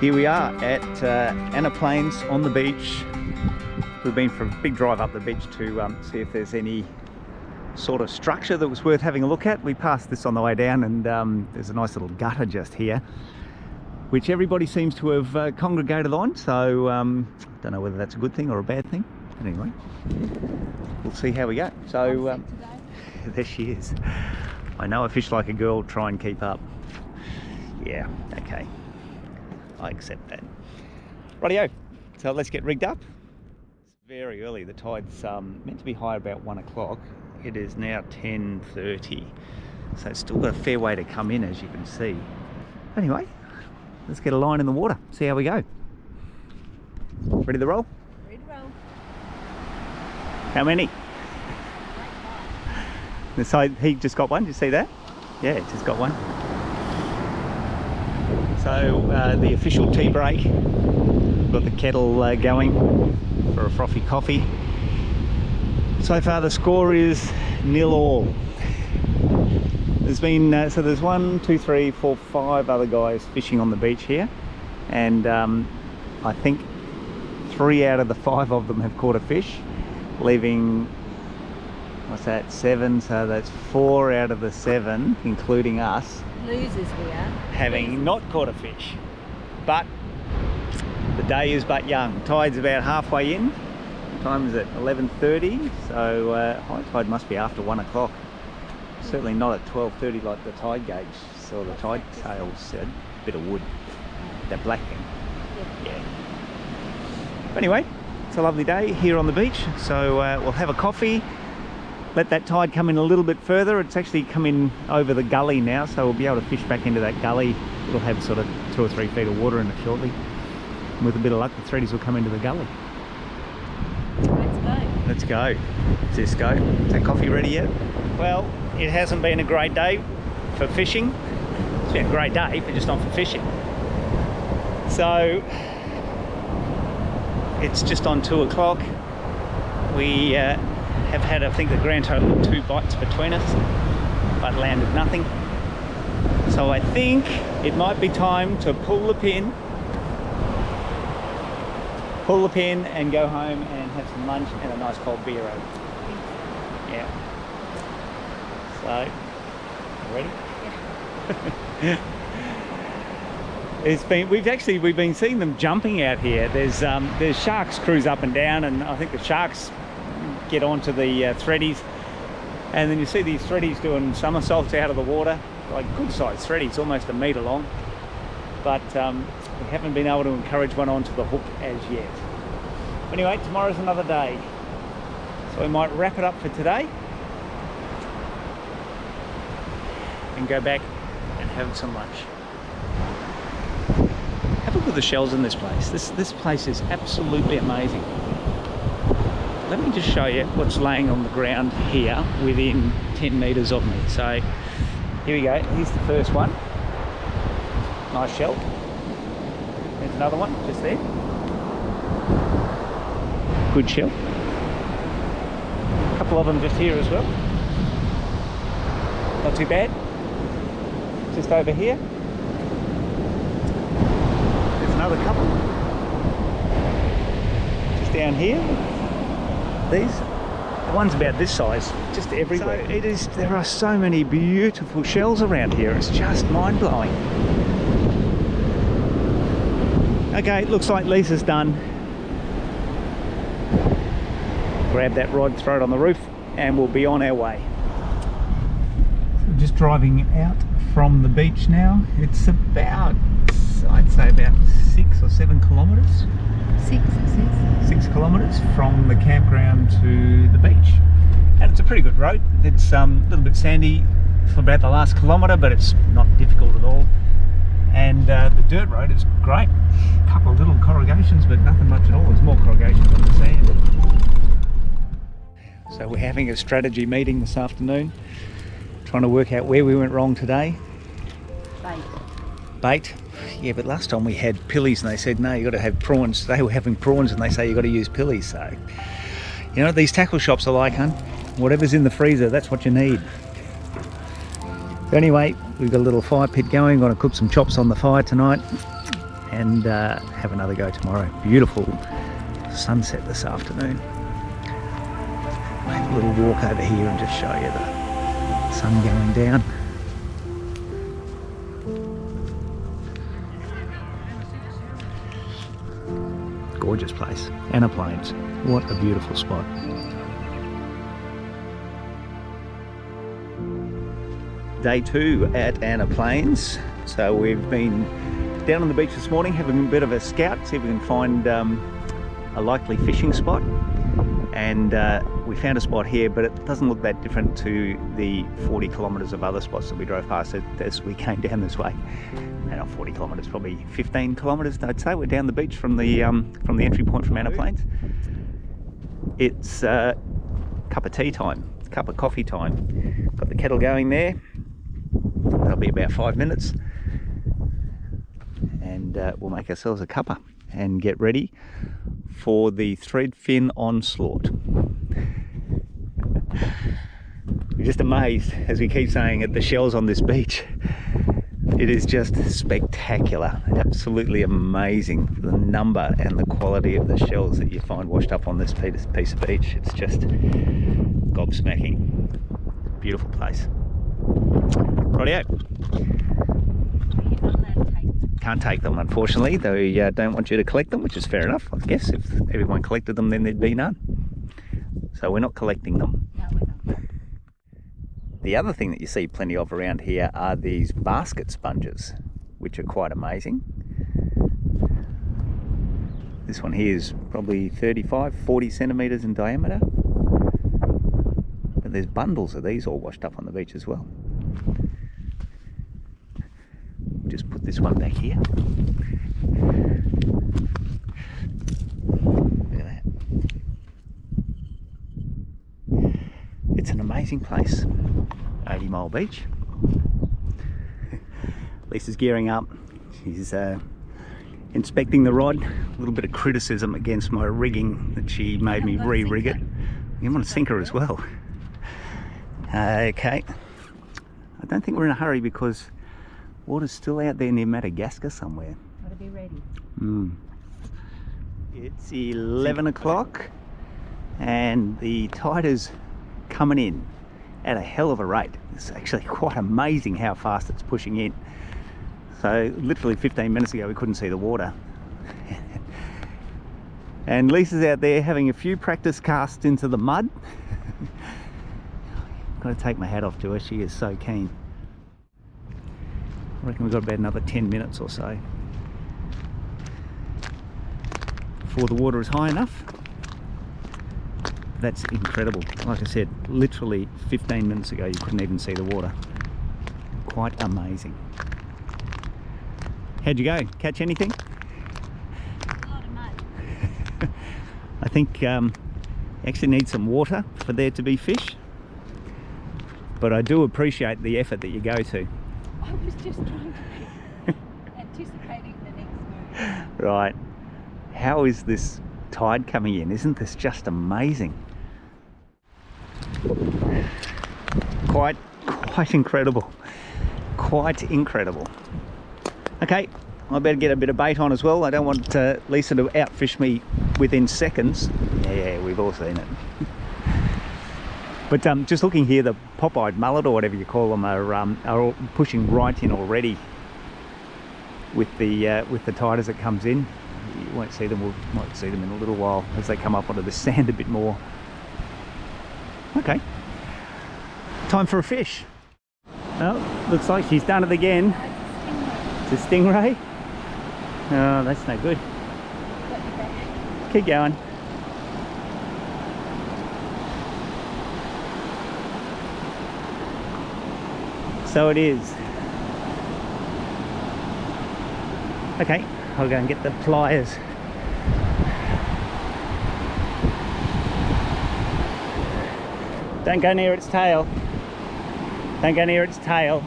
Here we are at Anna Plains on the beach. We've been for a big drive up the beach to see if there's any sort of structure that was worth having a look at. We passed this on the way down, and there's a nice little gutter just here, which everybody seems to have congregated on. So don't know whether that's a good thing or a bad thing. But anyway, we'll see how we go. So there she is. I know a fish like a girl, try and keep up. Yeah, okay. I accept that. Rightio, so let's get rigged up. It's very early, the tide's meant to be high about 1 o'clock. It is now 10:30, so it's still got a fair way to come in, as you can see. Anyway, let's get a line in the water, see how we go. Ready to roll? Ready to roll. How many? So he just got one, did you see that? Yeah, just got one. So the official tea break, we've got the kettle going for a frothy coffee. So far the score is 0-all. There's been, so there's 1, 2, 3, 4, 5 other guys fishing on the beach here, and I think 3 out of the 5 of them have caught a fish, leaving, what's that, 7, so that's 4 out of the 7, including us, Losers we are. having not caught a fish. But the day is but young. Tide's about halfway in. What time is it? 11:30, so high tide must be after 1 o'clock. Certainly not at 12:30 like the tide gauge or the tide tail said. Bit of wood, that black thing. Yeah. But anyway, it's a lovely day here on the beach, so we'll have a coffee, let that tide come in a little bit further. It's actually come in over the gully now, so we'll be able to fish back into that gully. It'll have sort of 2 or 3 feet of water in it shortly. And with a bit of luck, the threadies will come into the gully. Let's go. Let's go. Cisco, is that coffee ready yet? Well, it hasn't been a great day for fishing. It's been a great day, but just not for fishing. So it's just on 2 o'clock. We have had, I think, the grand total of 2 bites between us, but landed nothing. So I think it might be time to pull the pin and go home and have some lunch and a nice cold beer over. Yeah. So, ready? Yeah. We've been seeing them jumping out here. There's sharks cruise up and down, and I think the sharks get onto the threadies, and then you see these threadies doing somersaults out of the water, like good sized threadies, almost a metre long, but we haven't been able to encourage one onto the hook as yet. Anyway, tomorrow's another day, so we might wrap it up for today and go back and have some lunch. Have a look at the shells in this place. This place is absolutely amazing. Let me just show you what's laying on the ground here within 10 metres of me. So here we go, here's the first one. Nice shell. There's another one just there. Good shell. A couple of them just here as well. Not too bad. Just over here. There's another couple. Just down here. These, the one's about this size, just everywhere. So there are so many beautiful shells around here, it's just mind-blowing. Okay, looks like Lisa's done. Grab that rod, throw it on the roof, and we'll be on our way. So just driving out from the beach now. It's about, I'd say about 6 or 7 kilometres. 6 kilometres from the campground to the beach, and it's a pretty good road. It's a little bit sandy for about the last kilometre, but it's not difficult at all, and the dirt road is great. A couple of little corrugations, but nothing much at all. There's more corrugations on the sand. So we're having a strategy meeting this afternoon, trying to work out where we went wrong today. Bait. Yeah, but last time we had pillies and they said, no, you got to have prawns. They were having prawns and they say you got to use pillies. So, you know what these tackle shops are like, hun? Whatever's in the freezer, that's what you need. So anyway, we've got a little fire pit going. Going to cook some chops on the fire tonight. and have another go tomorrow. Beautiful sunset this afternoon. I'll have a little walk over here and just show you the sun going down. Gorgeous place. Anna Plains. What a beautiful spot. Day 2 at Anna Plains. So we've been down on the beach this morning, having a bit of a scout, see if we can find a likely fishing spot. And we found a spot here, but it doesn't look that different to the 40 kilometres of other spots that we drove past as we came down this way. Not 40 kilometres, probably 15 kilometres, I'd say. We're down the beach from the entry point from Anna Plains. It's cup of tea time, cup of coffee time. Got the kettle going there. That'll be about 5 minutes. And we'll make ourselves a cuppa and get ready for the threadfin onslaught. We're just amazed, as we keep saying, at the shells on this beach. It is just spectacular, absolutely amazing, the number and the quality of the shells that you find washed up on this piece of beach. It's just gobsmacking. Beautiful place. Rightio. Can't take them, unfortunately. They don't want you to collect them, which is fair enough, I guess. If everyone collected them, then there'd be none. So we're not collecting them. No, we're not. The other thing that you see plenty of around here are these basket sponges, which are quite amazing. This one here is probably 35, 40 centimetres in diameter. But there's bundles of these all washed up on the beach as well. Just put this one back here. Look at that. It's an amazing place. 80 Mile Beach. Lisa's gearing up. She's inspecting the rod. A little bit of criticism against my rigging that she made me re-rig it. You want to sink her as well. Okay. I don't think we're in a hurry because water's still out there near Madagascar somewhere. Gotta be ready. It's 11 o'clock and the tide is coming in at a hell of a rate. It's actually quite amazing how fast it's pushing in. So literally 15 minutes ago we couldn't see the water. And Lisa's out there having a few practice casts into the mud. Got to take my hat off to her, she is so keen. I reckon we've got about another 10 minutes or so before the water is high enough. That's incredible. Like I said, literally 15 minutes ago you couldn't even see the water. Quite amazing. How'd you go? Catch anything? A lot of mud. I think you actually need some water for there to be fish. But I do appreciate the effort that you go to. I was just trying to be anticipating the next move. Right. How is this tide coming in? Isn't this just amazing? Quite incredible. Quite incredible. Okay, I better get a bit of bait on as well. I don't want Lisa to outfish me within seconds. Yeah, we've all seen it. But just looking here, the pop-eyed mullet or whatever you call them are all pushing right in already with the tide as it comes in. You won't see them. We might see them in a little while as they come up onto the sand a bit more. Okay, time for a fish. Well, looks like she's done it again. It's a stingray. Oh, that's no good. Keep going. So it is. Okay, I'll go and get the pliers. Don't go near its tail. Don't go near its tail.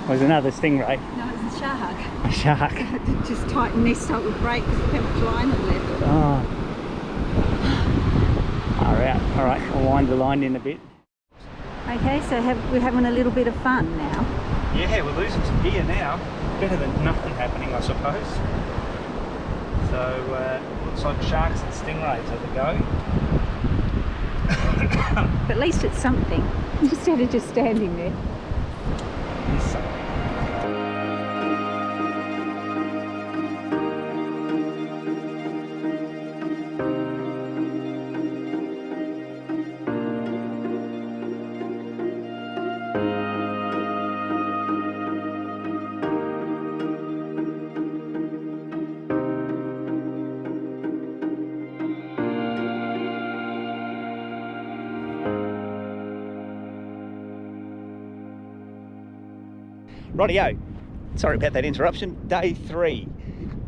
Was another stingray. No, it's a shark. A shark. It just tightened this so it would break because it kept line and left. Oh. All right, I'll wind the line in a bit. Okay, so we're having a little bit of fun now. Yeah, we're losing some gear now. Better than nothing happening, I suppose. So, looks like sharks and stingrays are the go. But at least it's something, instead of just standing there. It's something. Rightio, sorry about that interruption. Day 3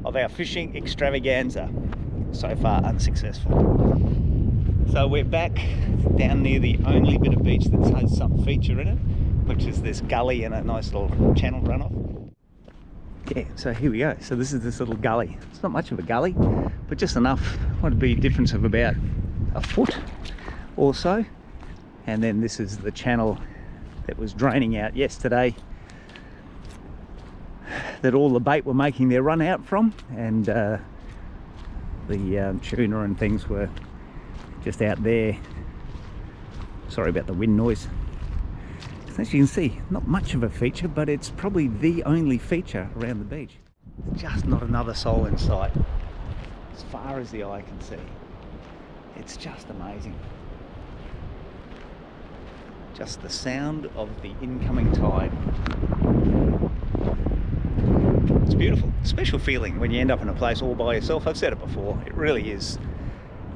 of our fishing extravaganza. So far unsuccessful. So we're back down near the only bit of beach that has some feature in it, which is this gully and a nice little channel runoff. Yeah, so here we go. So this is this little gully. It's not much of a gully, but just enough. What would be a difference of about a foot or so. And then this is the channel that was draining out yesterday, that all the bait were making their run out from, and the tuna and things were just out there. Sorry about the wind noise. So as you can see, not much of a feature, but it's probably the only feature around the beach. There's just not another soul in sight as far as the eye can see. It's just amazing. Just the sound of the incoming tide. It's beautiful. Special feeling when you end up in a place all by yourself. I've said it before, it really is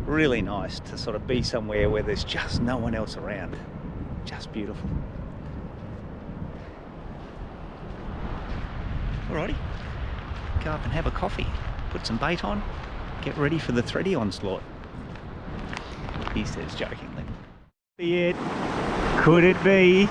really nice to sort of be somewhere where there's just no one else around. Just beautiful. Alrighty, go up and have a coffee, put some bait on, get ready for the thready onslaught, he says jokingly. Be it? Could it be?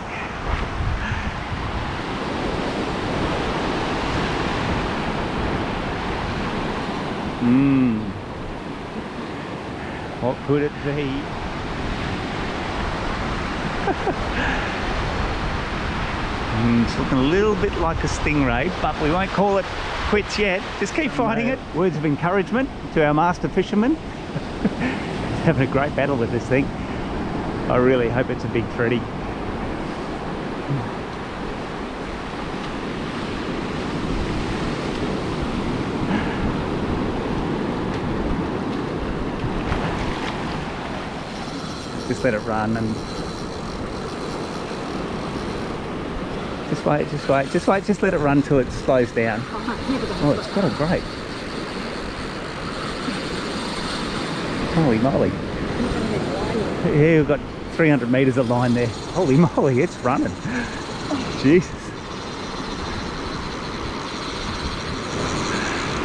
What could it be? It's looking a little bit like a stingray, but we won't call it quits yet. Just keep fighting it. Words of encouragement to our master fisherman. Having a great battle with this thing. I really hope it's a big thready. Just let it run and just wait, just let it run till it slows down. Oh, it's got a great. Holy moly. Yeah, we've got 300 metres of line there. Holy moly, it's running. Jesus.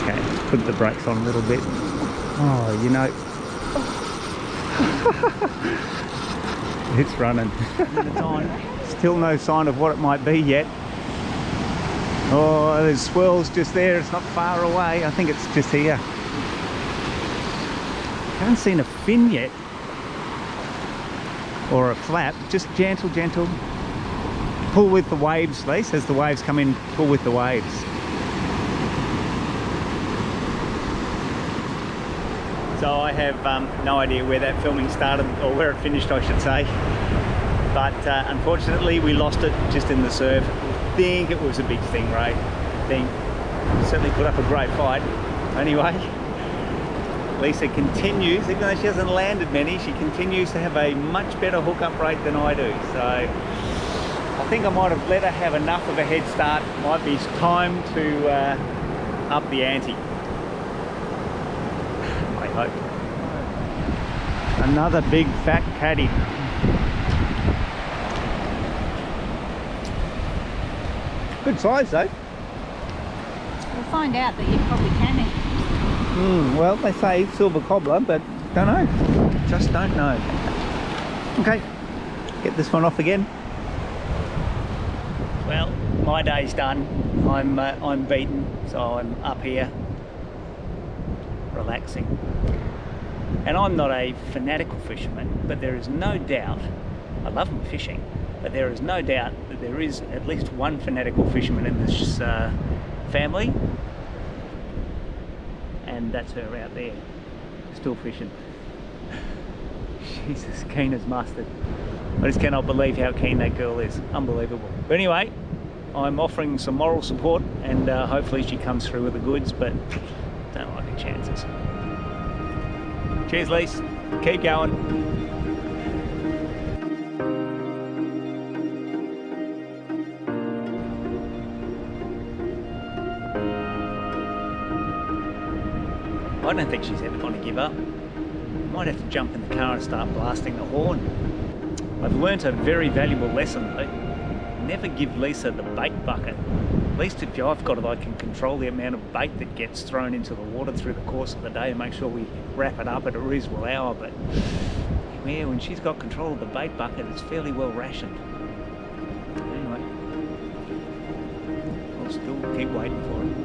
Okay, put the brakes on a little bit. Oh, you know. It's running. Still no sign of what it might be yet. Oh, there's swirls just there. It's not far away. I think it's just here. Haven't seen a fin yet. Or a flap. Just gentle, gentle. Pull with the waves, Lise. As the waves come in, pull with the waves. So I have no idea where that filming started, or where it finished I should say, but unfortunately we lost it just in the surf. I think it was a big stingray. Certainly put up a great fight. Anyway, Lisa continues, even though she hasn't landed many, she continues to have a much better hookup rate than I do. So I think I might have let her have enough of a head start. Might be time to up the ante. Hope. Another big fat caddy. Good size though. We'll find out that you probably can eat. Well, they say silver cobbler, but don't know. Just don't know. Okay, get this one off again. Well, my day's done. I'm beaten, so I'm up here relaxing. And I'm not a fanatical fisherman, but there is no doubt I love my fishing, But there is no doubt that there is at least one fanatical fisherman in this family, and that's her out there, still fishing. She's as keen as mustard. I just cannot believe how keen that girl is. Unbelievable. But anyway, I'm offering some moral support, and hopefully she comes through with the goods, but don't like her chances. Cheers, Lise. Keep going. I don't think she's ever going to give up. Might have to jump in the car and start blasting the horn. I've learnt a very valuable lesson though. Never give Lisa the bait bucket. At least if I've got it, I can control the amount of bait that gets thrown into the water through the course of the day and make sure we wrap it up at a reasonable hour. But yeah, when she's got control of the bait bucket, it's fairly well rationed. Anyway, I'll still keep waiting for it.